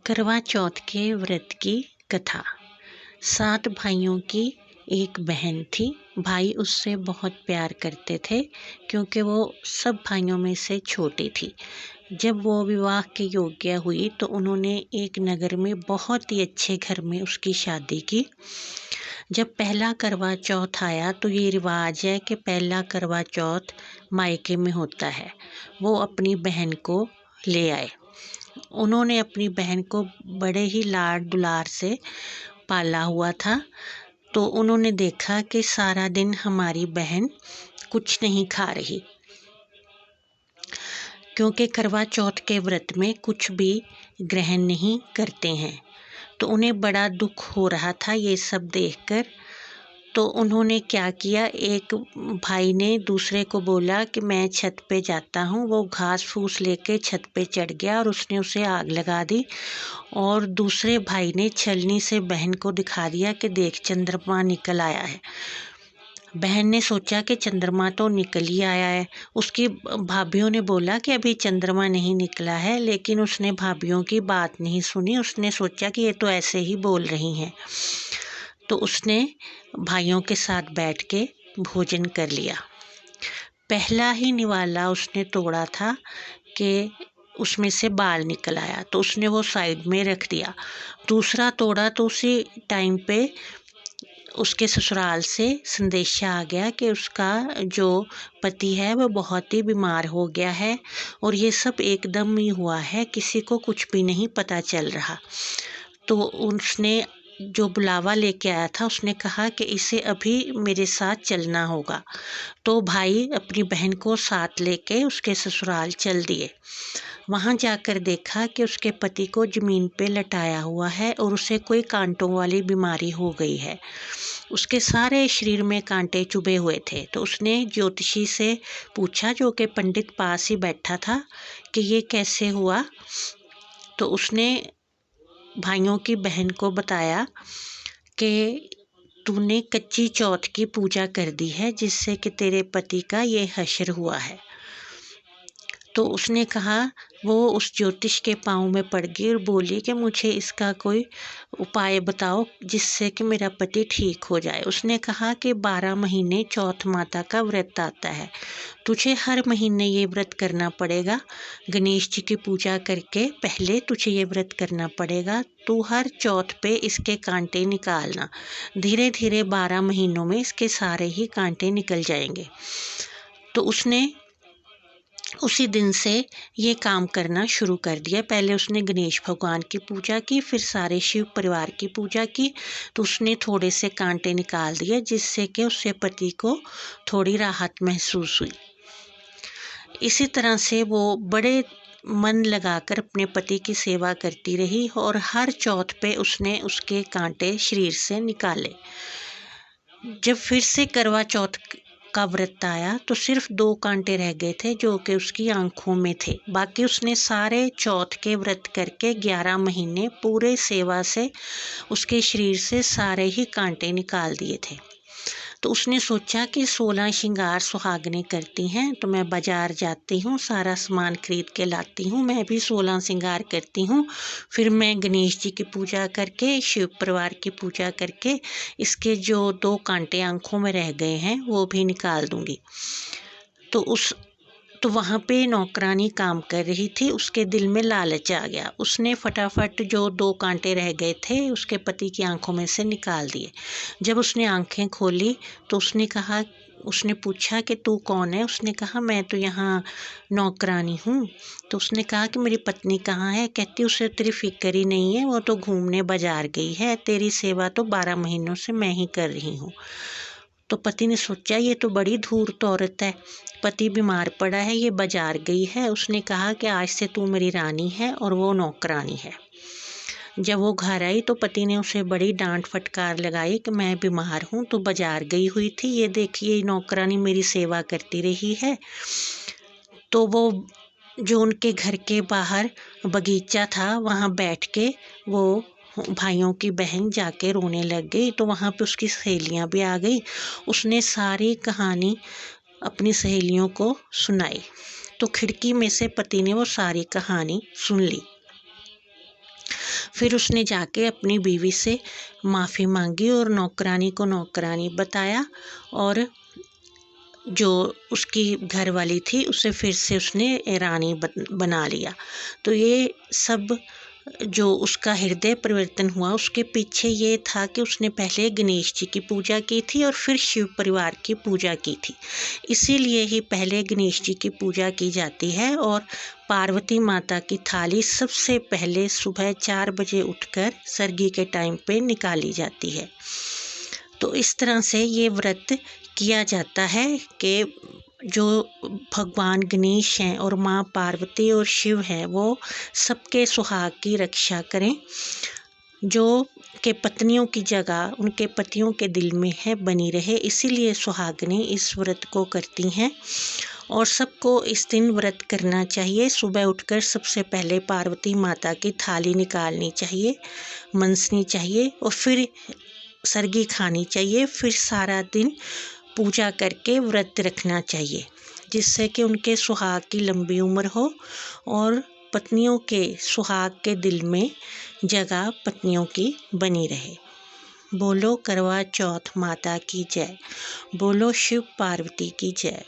करवा चौथ के व्रत की कथा। 7 भाइयों की एक बहन थी। भाई उससे बहुत प्यार करते थे क्योंकि वो सब भाइयों में से छोटी थी। जब वो विवाह के योग्य हुई तो उन्होंने एक नगर में बहुत ही अच्छे घर में उसकी शादी की। जब पहला करवा चौथ आया तो ये रिवाज है कि पहला करवा चौथ मायके में होता है। वो अपनी बहन को ले आए। उन्होंने अपनी बहन को बड़े ही लाड दुलार से पाला हुआ था। तो उन्होंने देखा कि सारा दिन हमारी बहन कुछ नहीं खा रही, क्योंकि करवा चौथ के व्रत में कुछ भी ग्रहण नहीं करते हैं। तो उन्हें बड़ा दुख हो रहा था ये सब देखकर। तो उन्होंने क्या किया, एक भाई ने दूसरे को बोला कि मैं छत पे जाता हूँ। वो घास फूस लेके छत पे चढ़ गया और उसने उसे आग लगा दी। और दूसरे भाई ने छलनी से बहन को दिखा दिया कि देख चंद्रमा निकल आया है। बहन ने सोचा कि चंद्रमा तो निकल ही आया है। उसकी भाभीियों ने बोला कि अभी चंद्रमा नहीं निकला है, लेकिन उसने भाभीियों की बात नहीं सुनी। उसने सोचा कि ये तो ऐसे ही बोल रही हैं। तो उसने भाइयों के साथ बैठ के भोजन कर लिया। पहला ही निवाला उसने तोड़ा था कि उसमें से बाल निकल आया, तो उसने वो साइड में रख दिया। दूसरा तोड़ा तो उसी टाइम पे उसके ससुराल से संदेशा आ गया कि उसका जो पति है वह बहुत ही बीमार हो गया है और ये सब एकदम ही हुआ है, किसी को कुछ भी नहीं पता चल रहा। तो उसने जो बुलावा लेके आया था उसने कहा कि इसे अभी मेरे साथ चलना होगा। तो भाई अपनी बहन को साथ लेके उसके ससुराल चल दिए। वहाँ जाकर देखा कि उसके पति को ज़मीन पे लटाया हुआ है और उसे कोई कांटों वाली बीमारी हो गई है। उसके सारे शरीर में कांटे चुभे हुए थे। तो उसने ज्योतिषी से पूछा, जो कि पंडित पास ही बैठा था, कि ये कैसे हुआ। तो उसने भाइयों की बहन को बताया कि तूने कच्ची चौथ की पूजा कर दी है, जिससे कि तेरे पति का ये हश्र हुआ है। तो उसने कहा, वो उस ज्योतिष के पाँव में पड़ गई और बोली कि मुझे इसका कोई उपाय बताओ जिससे कि मेरा पति ठीक हो जाए। उसने कहा कि 12 महीने चौथ माता का व्रत आता है, तुझे हर महीने ये व्रत करना पड़ेगा। गणेश जी की पूजा करके पहले तुझे ये व्रत करना पड़ेगा। तू हर चौथ पे इसके कांटे निकालना। धीरे धीरे 12 महीनों में इसके सारे ही कांटे निकल जाएंगे। तो उसने उसी दिन से ये काम करना शुरू कर दिया। पहले उसने गणेश भगवान की पूजा की, फिर सारे शिव परिवार की पूजा की। तो उसने थोड़े से कांटे निकाल दिए, जिससे कि उसके पति को थोड़ी राहत महसूस हुई। इसी तरह से वो बड़े मन लगाकर अपने पति की सेवा करती रही और हर चौथ पे उसने उसके कांटे शरीर से निकाले। जब फिर से करवा चौथ का व्रत आया तो सिर्फ 2 कांटे रह गए थे, जो कि उसकी आंखों में थे। बाकी उसने सारे चौथ के व्रत करके 11 महीने पूरे सेवा से उसके शरीर से सारे ही कांटे निकाल दिए थे। तो उसने सोचा कि 16 श्रृंगार सुहागनें करती हैं, तो मैं बाजार जाती हूँ, सारा सामान खरीद के लाती हूँ, मैं भी 16 श्रृंगार करती हूँ। फिर मैं गणेश जी की पूजा करके, शिव परिवार की पूजा करके, इसके जो 2 कांटे आंखों में रह गए हैं वो भी निकाल दूंगी। तो वहाँ पे नौकरानी काम कर रही थी। उसके दिल में लालच आ गया। उसने फटाफट जो 2 कांटे रह गए थे उसके पति की आंखों में से निकाल दिए। जब उसने आंखें खोली तो उसने पूछा कि तू कौन है। उसने कहा, मैं तो यहाँ नौकरानी हूँ। तो उसने कहा कि मेरी पत्नी कहाँ है। कहती, उसे तेरी फिक्र ही नहीं है, वो तो घूमने बाजार गई है, तेरी सेवा तो 12 महीनों से मैं ही कर रही हूँ। तो पति ने सोचा, ये तो बड़ी धूर्त औरत है, पति बीमार पड़ा है, ये बाजार गई है। उसने कहा कि आज से तू मेरी रानी है और वो नौकरानी है। जब वो घर आई तो पति ने उसे बड़ी डांट फटकार लगाई कि मैं बीमार हूँ, तो बाजार गई हुई थी, ये देखिए नौकरानी मेरी सेवा करती रही है। तो वो जो उनके घर के बाहर बगीचा था वहाँ बैठ के वो भाइयों की बहन जाके रोने लग गई। तो वहाँ पे उसकी सहेलियाँ भी आ गई। उसने सारी कहानी अपनी सहेलियों को सुनाई। तो खिड़की में से पति ने वो सारी कहानी सुन ली। फिर उसने जाके अपनी बीवी से माफ़ी मांगी और नौकरानी को नौकरानी बताया, और जो उसकी घरवाली थी उसे फिर से उसने रानी बना लिया। तो ये सब जो उसका हृदय परिवर्तन हुआ, उसके पीछे ये था कि उसने पहले गणेश जी की पूजा की थी और फिर शिव परिवार की पूजा की थी। इसीलिए ही पहले गणेश जी की पूजा की जाती है और पार्वती माता की थाली सबसे पहले सुबह 4 बजे उठकर सरगी के टाइम पे निकाली जाती है। तो इस तरह से ये व्रत किया जाता है कि जो भगवान गणेश हैं और माँ पार्वती और शिव हैं, वो सबके सुहाग की रक्षा करें। जो के पत्नियों की जगह उनके पतियों के दिल में है बनी रहे, इसीलिए सुहागनें इस व्रत को करती हैं। और सबको इस दिन व्रत करना चाहिए। सुबह उठकर सबसे पहले पार्वती माता की थाली निकालनी चाहिए, मनसनी चाहिए और फिर सरगी खानी चाहिए। फिर सारा दिन पूजा करके व्रत रखना चाहिए, जिससे कि उनके सुहाग की लंबी उम्र हो और पत्नियों के सुहाग के दिल में जगह पत्नियों की बनी रहे। बोलो करवा चौथ माता की जय, बोलो शिव पार्वती की जय।